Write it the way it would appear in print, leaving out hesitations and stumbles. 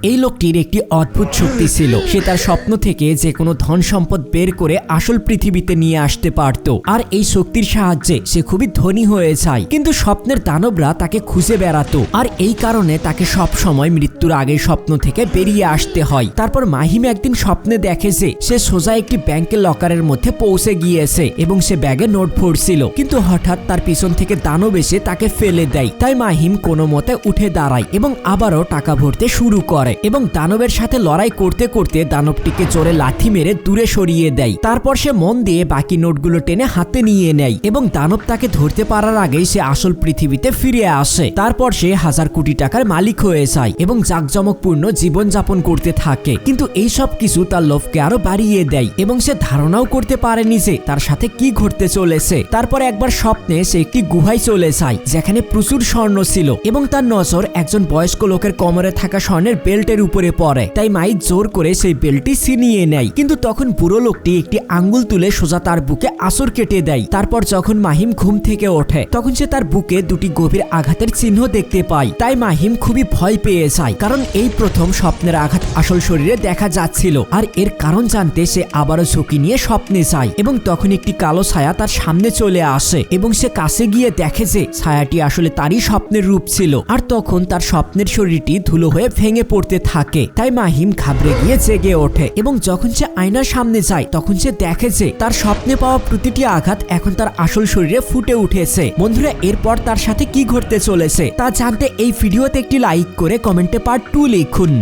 এই লোকটির একটি অদ্ভুত শক্তি ছিল। সে তার স্বপ্ন থেকে যে কোনো ধন সম্পদ বের করে আসল পৃথিবীতে নিয়ে আসতে পারত, আর এই শক্তির সাহায্যে সে খুবই ধনী হয়ে যায়। কিন্তু স্বপ্নের দানবরা তাকে খুঁজে বেড়াতো, আর এই কারণে তাকে সব সময় মৃত্যুর আগে স্বপ্ন থেকে বেরিয়ে আসতে হয়। তারপর মাহিম একদিন স্বপ্নে দেখে যে সে সোজা একটি ব্যাংকের লকারের মধ্যে পৌঁছে গিয়েছে এবং সে ব্যাগে নোট ভরছিল, কিন্তু হঠাৎ তার পিছন থেকে দানব এসে তাকে ফেলে দেয়। তাই মাহিম কোনো মতে উঠে দাঁড়ায় এবং আবারও টাকা ভরতে শুরু করে এবং দানবের সাথে লড়াই করতে করতে দানবটিকে জোরে লাথি মেরে দূরে সরিয়ে দেয়। তারপর সে মন দিয়ে বাকি নোটগুলো টেনে হাতে নিয়ে নেয় এবং দানব তাকে ধরতে পারার আগেই সে আসল পৃথিবীতে ফিরে আসে। তারপর সে 1000 কোটি টাকার মালিক হয়ে যায় এবং জাঁকজমকপূর্ণ জীবনযাপন করতে থাকে। কিন্তু এই সব কিছু তার লোভকে আরো বাড়িয়ে দেয় এবং সে ধারণাও করতে পারেনি যে তার সাথে কি ঘটতে চলেছে। তারপর একবার স্বপ্নে সে একটি গুহায় চলে যায় যেখানে প্রচুর স্বর্ণ ছিল এবং তার নজর একজন বয়স্ক লোকের কোমরে থাকা স্বর্ণের বেল্টের উপরে পড়ে। তাই মাইক জোর করে সেই বেল্টটি ছিনিয়ে নেয়, কিন্তু তখন বুড়ো লোকটি একটি আঙ্গুল তুলে সোজা তার বুকে আঁচড় কেটে দেয়। তারপর যখন মাহিম ঘুম থেকে ওঠে তখন সে তার বুকে দুটি গভীর আঘাতের চিহ্ন দেখতে পায়। তাই মাহিম খুবই ভয় পেয়ে যায়, কারণ এই প্রথম স্বপ্নের আঘাত আসল শরীরে দেখা যাচ্ছিল। আর এর কারণ জানতে সে আবারও ঝুঁকি নিয়ে স্বপ্নে যায় এবং তখন একটি কালো ছায়া তার সামনে চলে আসে এবং সে কাছে গিয়ে দেখে যে ছায়াটি আসলে তারই স্বপ্নের রূপ ছিল। আর তখন তার স্বপ্নের শরীরটি ধুলো হয়ে ভেঙে পড়তে থাকে। তাই মাহিম ঘাবড়ে গিয়ে জেগে ওঠে এবং যখন সে আয়নার সামনে যায় তখন সে দেখে যে তার স্বপ্নে পাওয়া প্রতিটি আঘাত এখন তার আসল শরীরে ফুটে উঠেছে। বন্ধুরা, এরপর তার সাথে কি ঘটতে চলেছে তা জানতে এই ভিডিওতে একটি লাইক করে কমেন্টে পার্ট 2 লিখুন।